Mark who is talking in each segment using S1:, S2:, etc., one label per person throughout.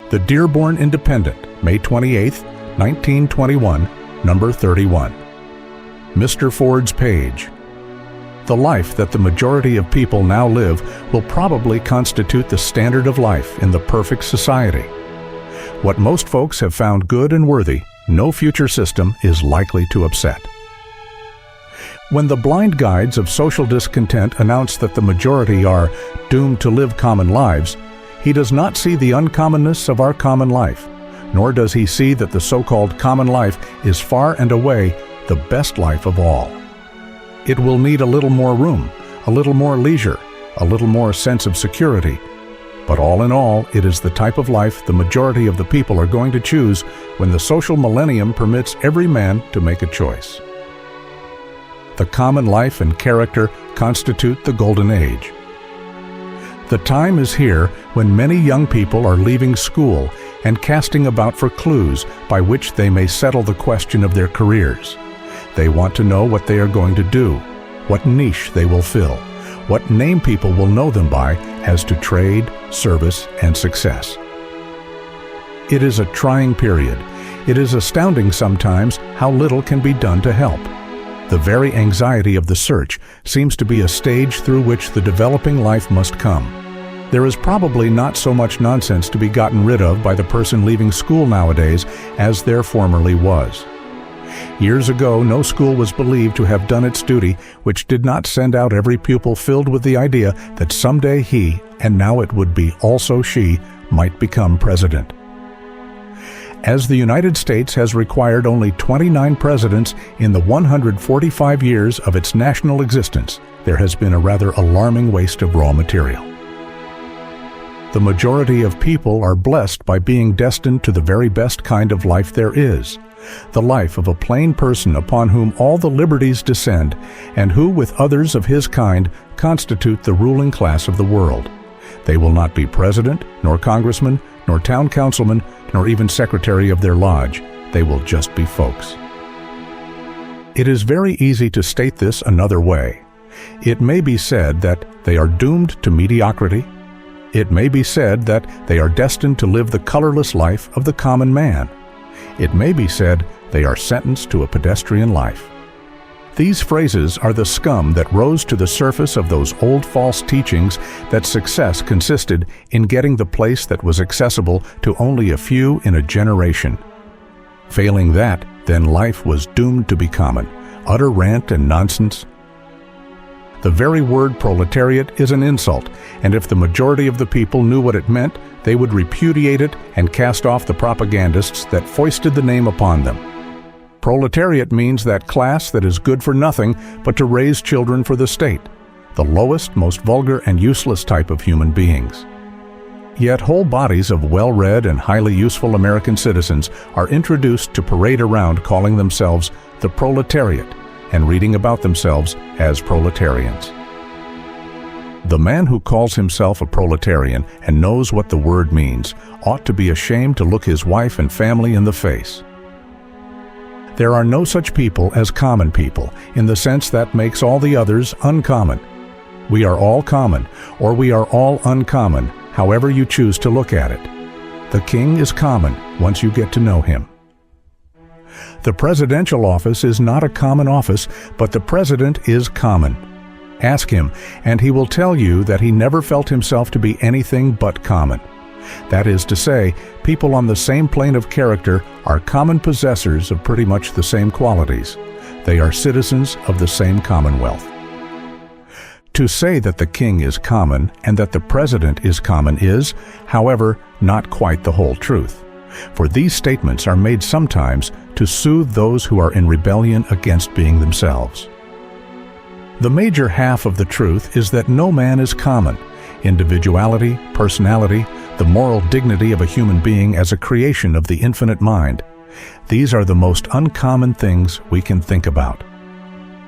S1: The Dearborn Independent, May 28, 1921, number 31. Mr. Ford's page. The life that the majority of people now live will probably constitute the standard of life in the perfect society. What most folks have found good and worthy, no future system is likely to upset. When the blind guides of social discontent announce that the majority are doomed to live common lives, he does not see the uncommonness of our common life, nor does he see that the so-called common life is far and away the best life of all. It will need a little more room, a little more leisure, a little more sense of security, but all in all, it is the type of life the majority of the people are going to choose when the social millennium permits every man to make a choice. The common life and character constitute the golden age. The time is here when many young people are leaving school and casting about for clues by which they may settle the question of their careers. They want to know what they are going to do, what niche they will fill, what name people will know them by as to trade, service, and success. It is a trying period. It is astounding sometimes how little can be done to help. The very anxiety of the search seems to be a stage through which the developing life must come. There is probably not so much nonsense to be gotten rid of by the person leaving school nowadays as there formerly was. Years ago, no school was believed to have done its duty which did not send out every pupil filled with the idea that someday he, and now it would be also she, might become president. As the United States has required only 29 presidents in the 145 years of its national existence, there has been a rather alarming waste of raw material. The majority of people are blessed by being destined to the very best kind of life there is, the life of a plain person upon whom all the liberties descend, and who, with others of his kind, constitute the ruling class of the world. They will not be president, nor congressman, nor town councilman, nor even secretary of their lodge. They will just be folks. It is very easy to state this another way. It may be said that they are doomed to mediocrity. It may be said that they are destined to live the colorless life of the common man. It may be said they are sentenced to a pedestrian life. These phrases are the scum that rose to the surface of those old false teachings that success consisted in getting the place that was accessible to only a few in a generation. Failing that, then life was doomed to be common, utter rant and nonsense. The very word proletariat is an insult, and if the majority of the people knew what it meant, they would repudiate it and cast off the propagandists that foisted the name upon them. Proletariat means that class that is good for nothing but to raise children for the state, the lowest, most vulgar and useless type of human beings. Yet whole bodies of well-read and highly useful American citizens are introduced to parade around calling themselves the proletariat and reading about themselves as proletarians. The man who calls himself a proletarian and knows what the word means ought to be ashamed to look his wife and family in the face. There are no such people as common people, in the sense that makes all the others uncommon. We are all common, or we are all uncommon, however you choose to look at it. The king is common once you get to know him. The presidential office is not a common office, but the president is common. Ask him, and he will tell you that he never felt himself to be anything but common. That is to say, people on the same plane of character are common possessors of pretty much the same qualities. They are citizens of the same commonwealth. To say that the king is common and that the president is common is, however, not quite the whole truth. For these statements are made sometimes to soothe those who are in rebellion against being themselves. The major half of the truth is that no man is common. Individuality, personality, the moral dignity of a human being as a creation of the infinite mind, these are the most uncommon things we can think about.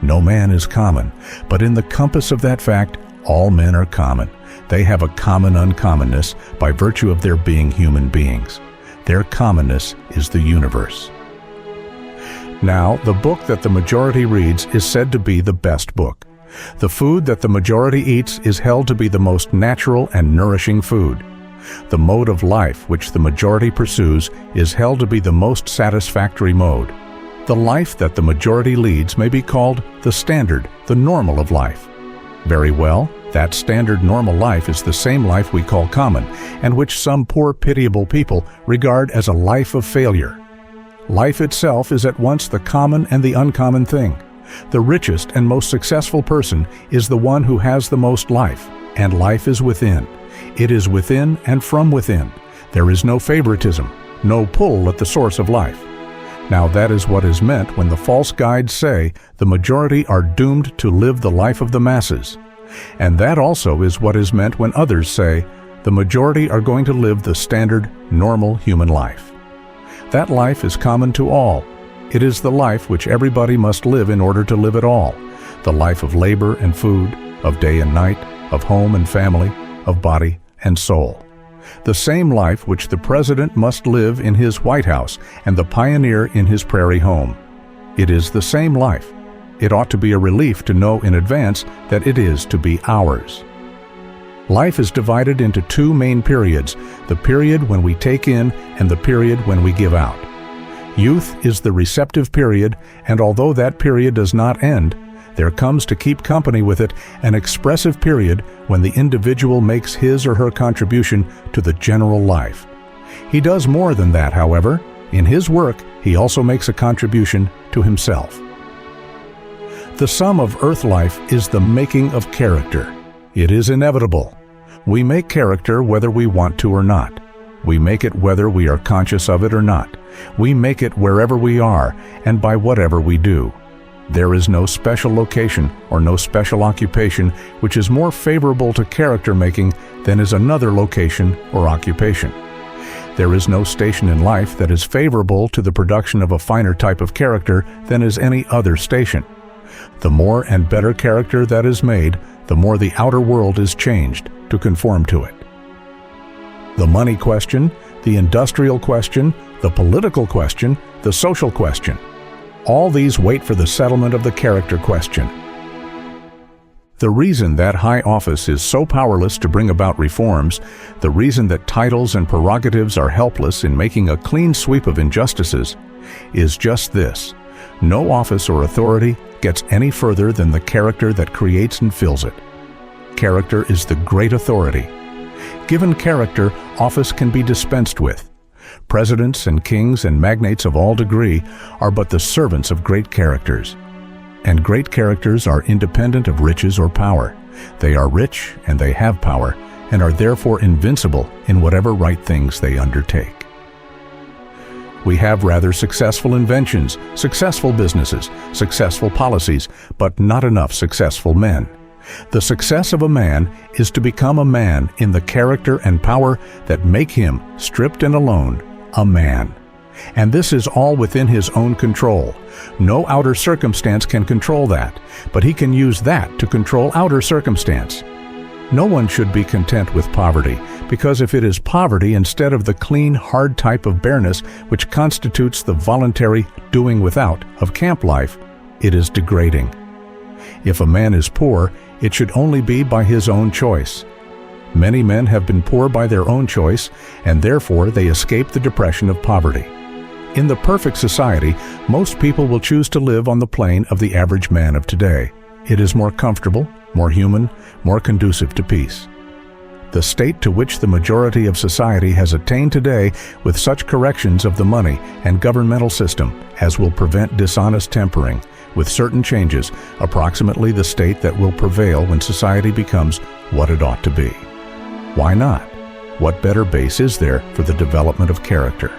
S1: No man is common, but in the compass of that fact, all men are common. They have a common uncommonness by virtue of their being human beings. Their commonness is the universe. Now, the book that the majority reads is said to be the best book. The food that the majority eats is held to be the most natural and nourishing food. The mode of life which the majority pursues is held to be the most satisfactory mode. The life that the majority leads may be called the standard, the normal of life. Very well, that standard normal life is the same life we call common, and which some poor pitiable people regard as a life of failure. Life itself is at once the common and the uncommon thing. The richest and most successful person is the one who has the most life, and life is within. It is within and from within. There is no favoritism, no pull at the source of life. Now that is what is meant when the false guides say the majority are doomed to live the life of the masses. And that also is what is meant when others say the majority are going to live the standard, normal human life. That life is common to all. It is the life which everybody must live in order to live at all. The life of labor and food, of day and night, of home and family, of body and soul. The same life which the president must live in his White House and the pioneer in his prairie home. It is the same life. It ought to be a relief to know in advance that it is to be ours. Life is divided into two main periods, the period when we take in and the period when we give out. Youth is the receptive period, and although that period does not end, there comes to keep company with it an expressive period when the individual makes his or her contribution to the general life. He does more than that, however. In his work, he also makes a contribution to himself. The sum of earth life is the making of character. It is inevitable. We make character whether we want to or not. We make it whether we are conscious of it or not. We make it wherever we are and by whatever we do. There is no special location or no special occupation which is more favorable to character making than is another location or occupation. There is no station in life that is favorable to the production of a finer type of character than is any other station. The more and better character that is made, the more the outer world is changed to conform to it. The money question, the industrial question, the political question, the social question, all these wait for the settlement of the character question. The reason that high office is so powerless to bring about reforms, the reason that titles and prerogatives are helpless in making a clean sweep of injustices, is just this: no office or authority gets any further than the character that creates and fills it. Character is the great authority. Given character, office can be dispensed with. Presidents and kings and magnates of all degree are but the servants of great characters. And great characters are independent of riches or power. They are rich and they have power, and are therefore invincible in whatever right things they undertake. We have rather successful inventions, successful businesses, successful policies, but not enough successful men. The success of a man is to become a man in the character and power that make him, stripped and alone, a man. And this is all within his own control. No outer circumstance can control that, but he can use that to control outer circumstance. No one should be content with poverty, because if it is poverty instead of the clean, hard type of bareness which constitutes the voluntary doing without of camp life, it is degrading. If a man is poor, it should only be by his own choice. Many men have been poor by their own choice, and therefore they escape the depression of poverty. In the perfect society, most people will choose to live on the plane of the average man of today. It is more comfortable, more human, more conducive to peace. The state to which the majority of society has attained today, with such corrections of the money and governmental system as will prevent dishonest tempering, with certain changes, approximately the state that will prevail when society becomes what it ought to be. Why not? What better base is there for the development of character?